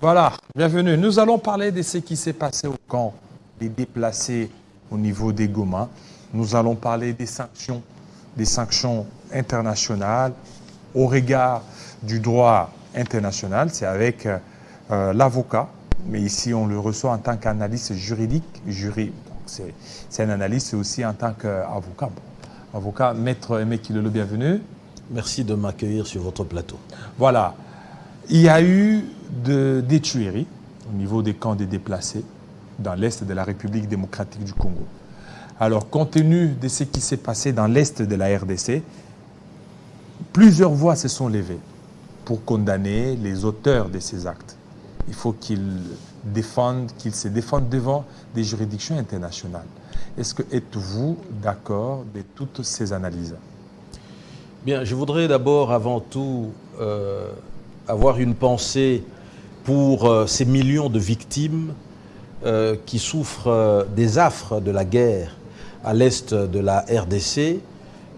Voilà, bienvenue. Nous allons parler de ce qui s'est passé au camp des déplacés au niveau des Goma. Nous allons parler des sanctions internationales au regard du droit international. C'est avec l'avocat, mais ici on le reçoit en tant qu'analyste juridique. C'est un analyste aussi en tant qu'avocat. Avocat, Maître Aimé Kilolo, bienvenue. Merci de m'accueillir sur votre plateau. Voilà. Il y a eu des tueries au niveau des camps des déplacés dans l'est de la République démocratique du Congo. Alors, compte tenu de ce qui s'est passé dans l'est de la RDC, plusieurs voix se sont levées pour condamner les auteurs de ces actes. Il faut qu'ils se défendent devant des juridictions internationales. Êtes-vous d'accord de toutes ces analyses? Bien, je voudrais d'abord, avant tout, avoir une pensée pour ces millions de victimes qui souffrent des affres de la guerre à l'est de la RDC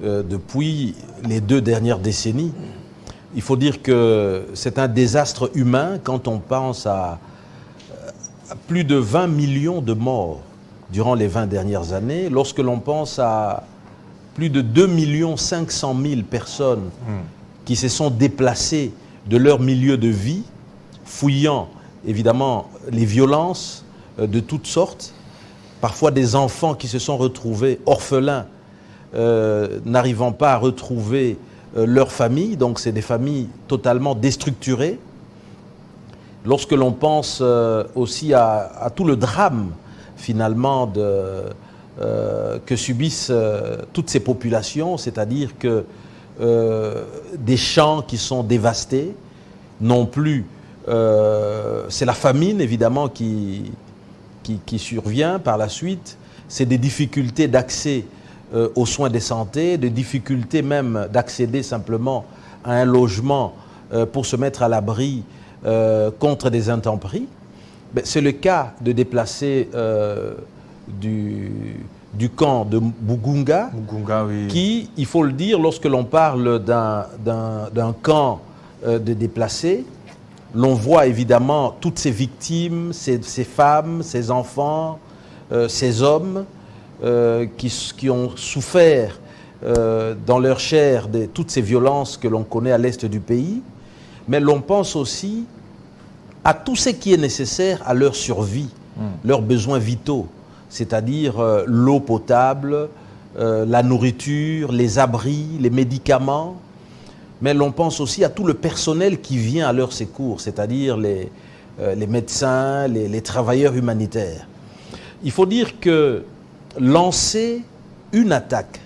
depuis les 2 dernières décennies. Il faut dire que c'est un désastre humain quand on pense à plus de 20 millions de morts durant les 20 dernières années, lorsque l'on pense à plus de 2 500 000 personnes qui se sont déplacées de leur milieu de vie, fouillant évidemment les violences de toutes sortes, parfois des enfants qui se sont retrouvés orphelins, n'arrivant pas à retrouver leur famille, donc c'est des familles totalement déstructurées. Lorsque l'on pense aussi à tout le drame finalement que subissent toutes ces populations, c'est-à-dire que des champs qui sont dévastés, non plus, c'est la famine évidemment qui survient par la suite, c'est des difficultés d'accès aux soins de santé, des difficultés même d'accéder simplement à un logement pour se mettre à l'abri contre des intempéries. C'est le cas de déplacés du camp de Mugunga, oui. Qui, il faut le dire, lorsque l'on parle d'un camp de déplacés, l'on voit évidemment toutes ces victimes, ces femmes, ces enfants, ces hommes qui ont souffert dans leur chair de toutes ces violences que l'on connaît à l'est du pays, mais l'on pense aussi à tout ce qui est nécessaire à leur survie, leurs besoins vitaux, c'est-à-dire l'eau potable, la nourriture, les abris, les médicaments, mais l'on pense aussi à tout le personnel qui vient à leur secours, c'est-à-dire les médecins, les travailleurs humanitaires. Il faut dire que lancer une attaque,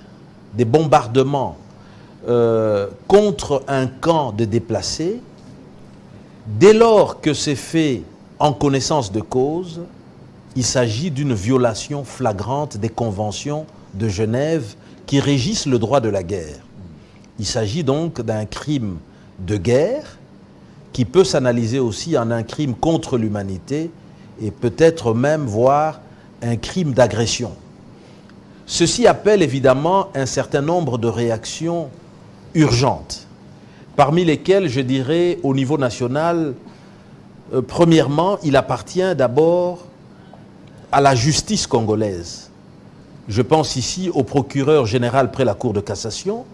des bombardements contre un camp de déplacés, dès lors que c'est fait en connaissance de cause, il s'agit d'une violation flagrante des conventions de Genève qui régissent le droit de la guerre. Il s'agit donc d'un crime de guerre qui peut s'analyser aussi en un crime contre l'humanité et peut-être même voire un crime d'agression. Ceci appelle évidemment un certain nombre de réactions urgentes, parmi lesquelles je dirais au niveau national, premièrement, il appartient d'abord à la justice congolaise. Je pense ici au procureur général près la Cour de cassation,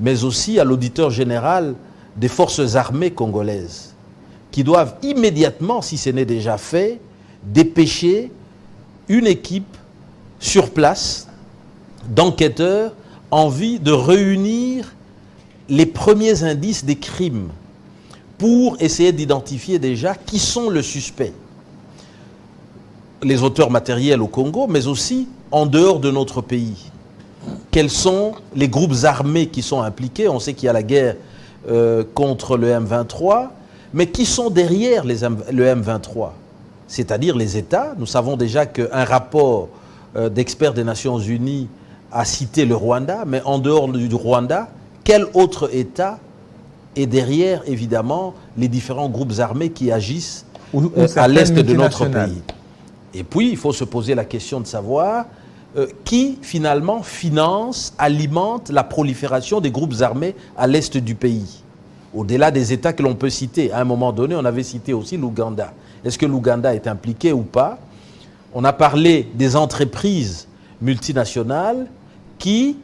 mais aussi à l'auditeur général des forces armées congolaises, qui doivent immédiatement, si ce n'est déjà fait, dépêcher une équipe sur place d'enquêteurs en vue de réunir les premiers indices des crimes pour essayer d'identifier déjà qui sont les suspects, les auteurs matériels au Congo, mais aussi en dehors de notre pays. Quels sont les groupes armés qui sont impliqués? On sait qu'il y a la guerre contre le M23, mais qui sont derrière le M23? C'est-à-dire les États. Nous savons déjà qu'un rapport d'experts des Nations Unies a cité le Rwanda, mais en dehors du Rwanda, quel autre État est derrière, évidemment, les différents groupes armés qui agissent à l'est de notre pays? Et puis, il faut se poser la question de savoir qui, finalement, finance, alimente la prolifération des groupes armés à l'est du pays, au-delà des États que l'on peut citer. À un moment donné, on avait cité aussi l'Ouganda. Est-ce que l'Ouganda est impliqué ou pas? On a parlé des entreprises multinationales qui,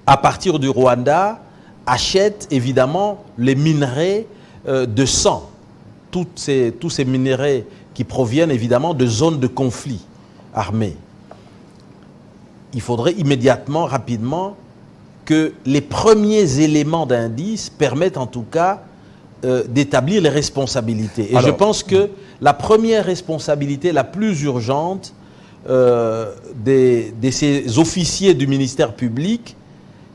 à partir du Rwanda, achètent évidemment les minerais de sang. Tous ces minerais qui proviennent évidemment de zones de conflit armé. Il faudrait immédiatement, rapidement, que les premiers éléments d'indice permettent en tout cas d'établir les responsabilités. Et alors, je pense que la première responsabilité la plus urgente de ces officiers du ministère public,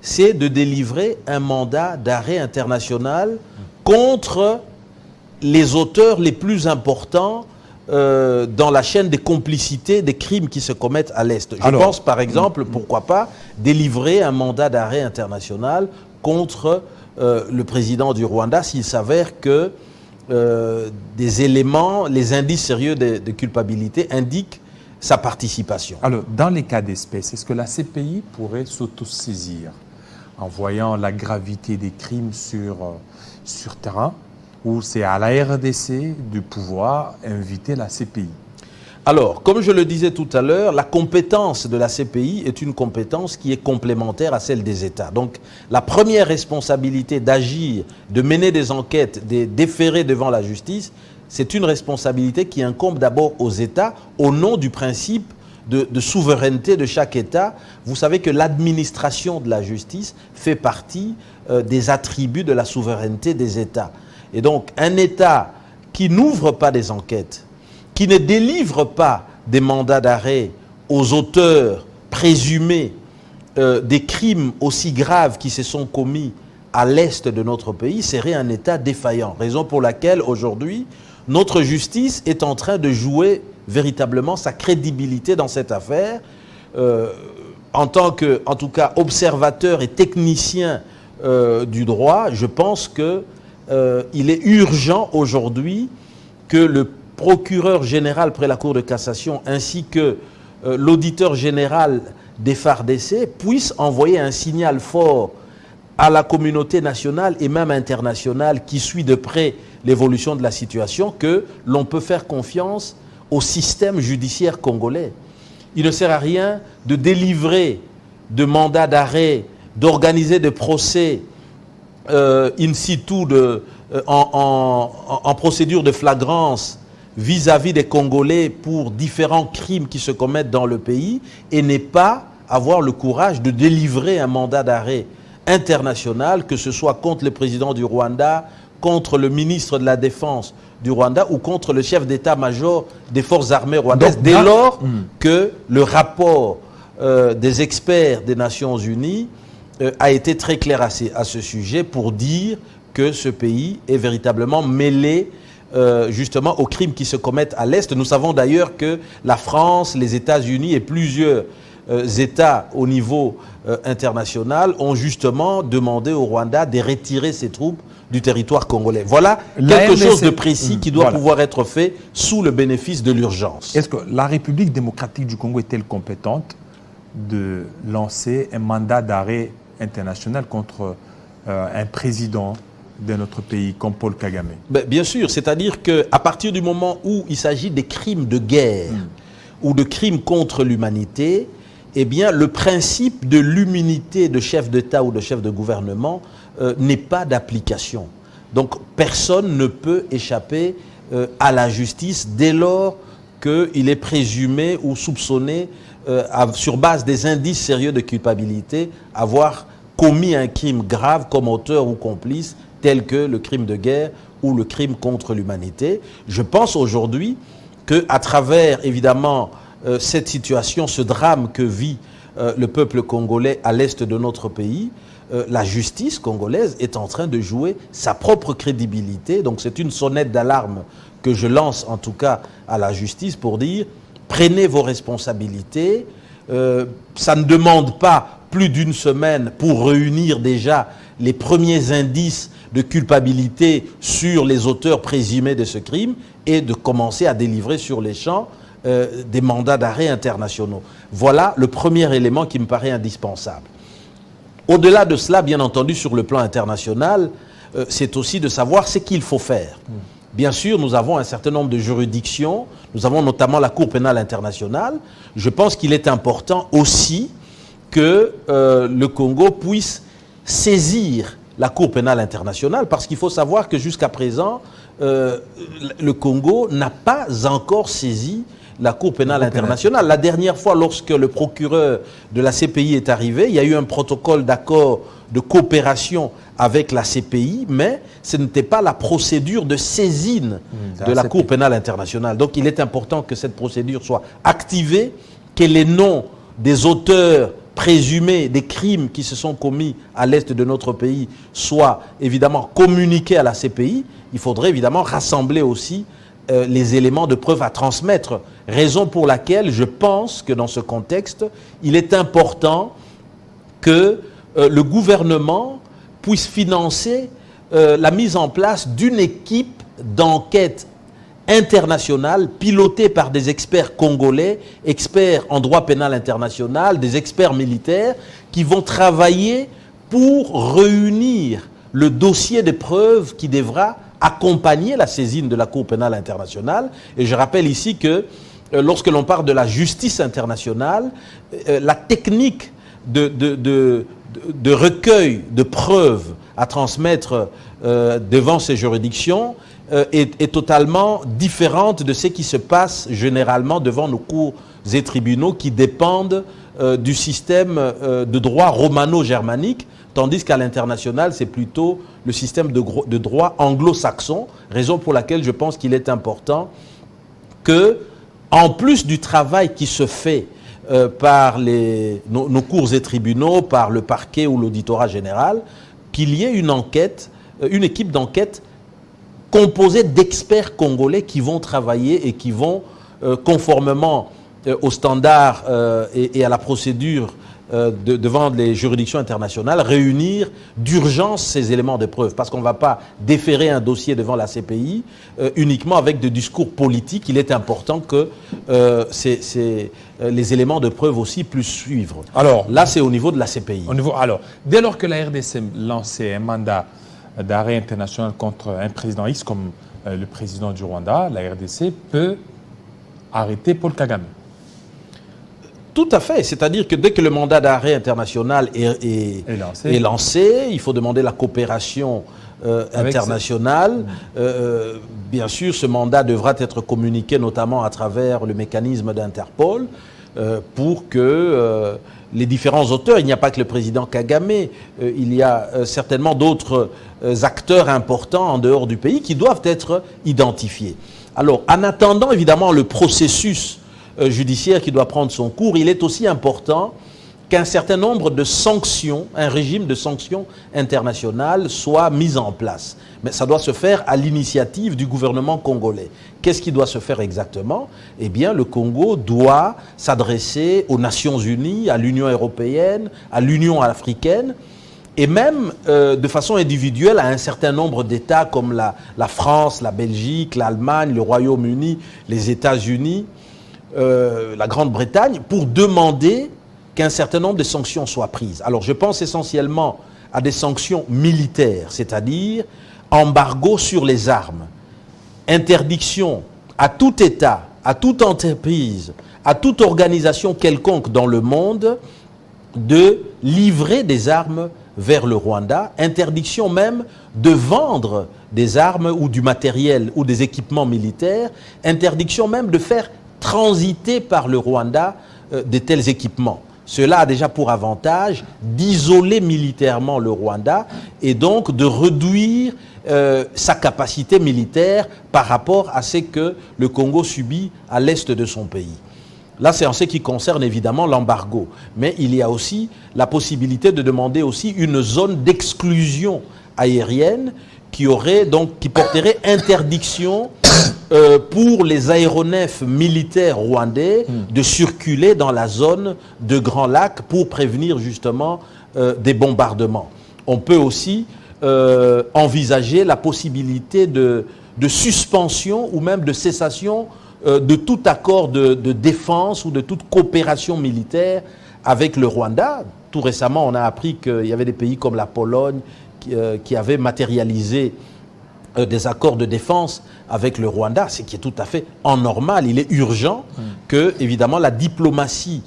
c'est de délivrer un mandat d'arrêt international contre les auteurs les plus importants dans la chaîne des complicités des crimes qui se commettent à l'Est. Je pense par exemple, pourquoi pas, délivrer un mandat d'arrêt international contre le président du Rwanda s'il s'avère que des éléments, les indices sérieux de culpabilité indiquent sa participation. Alors, dans les cas d'espèce, est-ce que la CPI pourrait s'autosaisir en voyant la gravité des crimes sur terrain, ou c'est à la RDC de pouvoir inviter la CPI? Alors, comme je le disais tout à l'heure, la compétence de la CPI est une compétence qui est complémentaire à celle des États. Donc, la première responsabilité d'agir, de mener des enquêtes, de déférer devant la justice, c'est une responsabilité qui incombe d'abord aux États au nom du principe de souveraineté de chaque État. Vous savez que l'administration de la justice fait partie des attributs de la souveraineté des États. Et donc, un État qui n'ouvre pas des enquêtes, qui ne délivre pas des mandats d'arrêt aux auteurs présumés des crimes aussi graves qui se sont commis à l'est de notre pays, serait un État défaillant. Raison pour laquelle, aujourd'hui, notre justice est en train de jouer véritablement sa crédibilité dans cette affaire. En tant que, en tout cas, observateur et technicien du droit, je pense que il est urgent aujourd'hui que le procureur général près la Cour de cassation ainsi que l'auditeur général des FARDC puissent envoyer un signal fort à la communauté nationale et même internationale qui suit de près l'évolution de la situation, que l'on peut faire confiance au système judiciaire congolais. Il ne sert à rien de délivrer de mandats d'arrêt, d'organiser des procès in situ en procédure de flagrance vis-à-vis des Congolais pour différents crimes qui se commettent dans le pays et n'est pas avoir le courage de délivrer un mandat d'arrêt international, que ce soit contre le président du Rwanda, contre le ministre de la Défense du Rwanda ou contre le chef d'état-major des forces armées rwandaises, dès lors que le rapport des experts des Nations Unies a été très clair à ce sujet pour dire que ce pays est véritablement mêlé justement aux crimes qui se commettent à l'Est. Nous savons d'ailleurs que la France, les États-Unis et plusieurs États au niveau international ont justement demandé au Rwanda de retirer ses troupes du territoire congolais. Voilà quelque chose de précis qui doit pouvoir être fait sous le bénéfice de l'urgence. Est-ce que la République démocratique du Congo est-elle compétente de lancer un mandat d'arrêt international contre un président de notre pays comme Paul Kagame? Bien sûr, c'est-à-dire qu'à partir du moment où il s'agit des crimes de guerre ou de crimes contre l'humanité, eh bien, le principe de l'immunité de chef d'État ou de chef de gouvernement n'est pas d'application. Donc, personne ne peut échapper à la justice dès lors qu'il est présumé ou soupçonné, sur base des indices sérieux de culpabilité, avoir commis un crime grave comme auteur ou complice, tel que le crime de guerre ou le crime contre l'humanité. Je pense aujourd'hui qu'à travers, évidemment, cette situation, ce drame que vit le peuple congolais à l'est de notre pays, la justice congolaise est en train de jouer sa propre crédibilité. Donc c'est une sonnette d'alarme que je lance en tout cas à la justice pour dire prenez vos responsabilités. Ça ne demande pas plus d'une semaine pour réunir déjà les premiers indices de culpabilité sur les auteurs présumés de ce crime et de commencer à délivrer sur les champs des mandats d'arrêt internationaux. Voilà le premier élément qui me paraît indispensable. Au-delà de cela, bien entendu, sur le plan international, c'est aussi de savoir ce qu'il faut faire. Bien sûr, nous avons un certain nombre de juridictions, nous avons notamment la Cour pénale internationale. Je pense qu'il est important aussi que le Congo puisse saisir la Cour pénale internationale, parce qu'il faut savoir que jusqu'à présent, le Congo n'a pas encore saisi la Cour pénale internationale. La dernière fois, lorsque le procureur de la CPI est arrivé, il y a eu un protocole d'accord de coopération avec la CPI, mais ce n'était pas la procédure de saisine de la Cour pénale internationale. Donc il est important que cette procédure soit activée, que les noms des auteurs présumés des crimes qui se sont commis à l'est de notre pays soient évidemment communiqués à la CPI. Il faudrait évidemment rassembler aussi les éléments de preuve à transmettre. Raison pour laquelle je pense que dans ce contexte, il est important que le gouvernement puisse financer la mise en place d'une équipe d'enquête internationale pilotée par des experts congolais, experts en droit pénal international, des experts militaires qui vont travailler pour réunir le dossier de preuves qui devra accompagner la saisine de la Cour pénale internationale. Et je rappelle ici que lorsque l'on parle de la justice internationale, la technique de recueil de preuves à transmettre devant ces juridictions est totalement différente de ce qui se passe généralement devant nos cours et tribunaux qui dépendent du système de droit romano-germanique, tandis qu'à l'international, c'est plutôt le système de droit anglo-saxon, raison pour laquelle je pense qu'il est important que, en plus du travail qui se fait par nos cours et tribunaux, par le parquet ou l'auditorat général, qu'il y ait une enquête, une équipe d'enquête composée d'experts congolais qui vont travailler et qui vont, conformément aux standards et à la procédure devant les juridictions internationales, réunir d'urgence ces éléments de preuve. Parce qu'on ne va pas déférer un dossier devant la CPI uniquement avec des discours politiques. Il est important que les éléments de preuve aussi puissent suivre. Alors, là, c'est au niveau de la CPI. Alors, dès lors que la RDC lançait un mandat d'arrêt international contre un président X comme le président du Rwanda, la RDC peut arrêter Paul Kagame. Tout à fait. C'est-à-dire que dès que le mandat d'arrêt international est lancé, il faut demander la coopération internationale. Bien sûr, ce mandat devra être communiqué notamment à travers le mécanisme d'Interpol pour que les différents auteurs, il n'y a pas que le président Kagame, il y a certainement d'autres acteurs importants en dehors du pays qui doivent être identifiés. Alors, en attendant évidemment le processus judiciaire qui doit prendre son cours, il est aussi important qu'un certain nombre de sanctions, un régime de sanctions internationales soit mis en place. Mais ça doit se faire à l'initiative du gouvernement congolais. Qu'est-ce qui doit se faire exactement? Eh bien, le Congo doit s'adresser aux Nations Unies, à l'Union européenne, à l'Union africaine, et même de façon individuelle à un certain nombre d'États comme la France, la Belgique, l'Allemagne, le Royaume-Uni, les États-Unis, la Grande-Bretagne, pour demander qu'un certain nombre de sanctions soient prises. Alors je pense essentiellement à des sanctions militaires, c'est-à-dire embargo sur les armes, interdiction à tout État, à toute entreprise, à toute organisation quelconque dans le monde de livrer des armes vers le Rwanda, interdiction même de vendre des armes ou du matériel ou des équipements militaires, interdiction même de faire transiter par le Rwanda de tels équipements. Cela a déjà pour avantage d'isoler militairement le Rwanda et donc de réduire sa capacité militaire par rapport à ce que le Congo subit à l'est de son pays. Là, c'est en ce qui concerne évidemment l'embargo. Mais il y a aussi la possibilité de demander aussi une zone d'exclusion aérienne qui porterait interdiction pour les aéronefs militaires rwandais de circuler dans la zone de Grand Lac pour prévenir justement des bombardements. On peut aussi envisager la possibilité de suspension ou même de cessation de tout accord de défense ou de toute coopération militaire avec le Rwanda. Tout récemment, on a appris qu'il y avait des pays comme la Pologne qui avaient matérialisé des accords de défense avec le Rwanda, ce qui est tout à fait anormal. Il est urgent que, évidemment, la diplomatie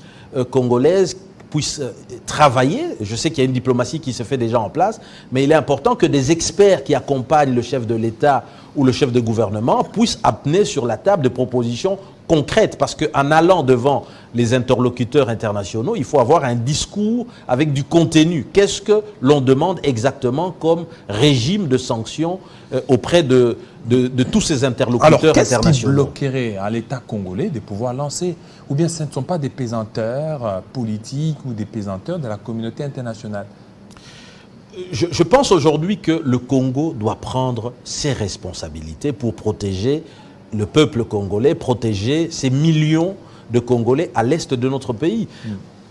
congolaise puisse travailler. Je sais qu'il y a une diplomatie qui se fait déjà en place, mais il est important que des experts qui accompagnent le chef de l'État ou le chef de gouvernement puissent amener sur la table des propositions concrètes, parce qu'en allant devant les interlocuteurs internationaux, il faut avoir un discours avec du contenu. Qu'est-ce que l'on demande exactement comme régime de sanctions auprès de tous ces interlocuteurs internationaux? Alors, qu'est-ce qui bloquerait à l'État congolais de pouvoir lancer? Ou bien ce ne sont pas des pesanteurs politiques ou des pesanteurs de la communauté internationale? Je pense aujourd'hui que le Congo doit prendre ses responsabilités pour protéger le peuple congolais, protéger ces millions de Congolais à l'est de notre pays.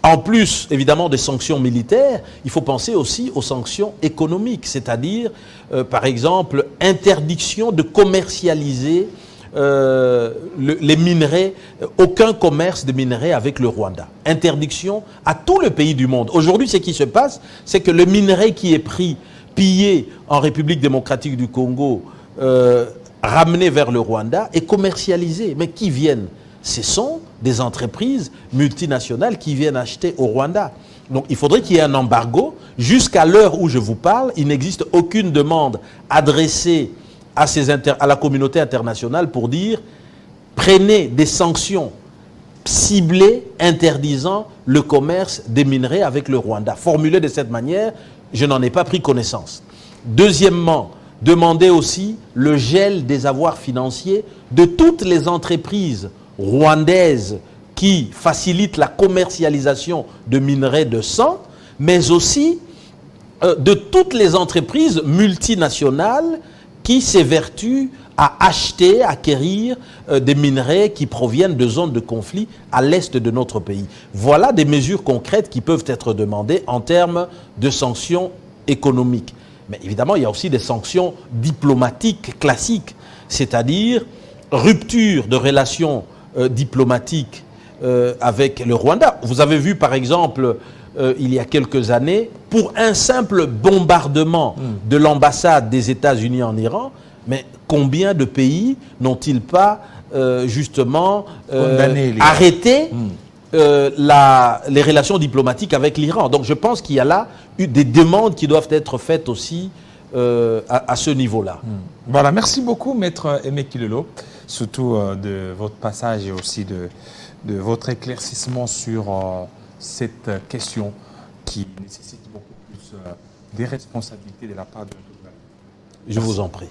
En plus, évidemment, des sanctions militaires, il faut penser aussi aux sanctions économiques, c'est-à-dire, par exemple, interdiction de commercialiser les minerais, aucun commerce de minerais avec le Rwanda. Interdiction à tout le pays du monde. Aujourd'hui, ce qui se passe, c'est que le minerai qui est pillé en République démocratique du Congo, ramené vers le Rwanda est commercialisé. Mais qui viennent? Ce sont des entreprises multinationales qui viennent acheter au Rwanda. Donc il faudrait qu'il y ait un embargo. Jusqu'à l'heure où je vous parle, il n'existe aucune demande adressée à la communauté internationale pour dire prenez des sanctions ciblées interdisant le commerce des minerais avec le Rwanda. Formulé de cette manière, je n'en ai pas pris connaissance. Deuxièmement, demander aussi le gel des avoirs financiers de toutes les entreprises rwandaises qui facilitent la commercialisation de minerais de sang, mais aussi de toutes les entreprises multinationales qui s'évertuent à acheter, acquérir des minerais qui proviennent de zones de conflit à l'est de notre pays. Voilà des mesures concrètes qui peuvent être demandées en termes de sanctions économiques. Mais évidemment, il y a aussi des sanctions diplomatiques classiques, c'est-à-dire rupture de relations diplomatiques avec le Rwanda. Vous avez vu, par exemple, il y a quelques années, pour un simple bombardement de l'ambassade des États-Unis en Iran, mais combien de pays n'ont-ils pas justement arrêté les relations diplomatiques avec l'Iran? Donc je pense qu'il y a là des demandes qui doivent être faites aussi à ce niveau-là. Voilà, merci beaucoup, Maître Aimé Kilelo, surtout de votre passage et aussi de votre éclaircissement sur cette question qui nécessite beaucoup plus des responsabilités de la part de notre gouvernement. Je vous en prie.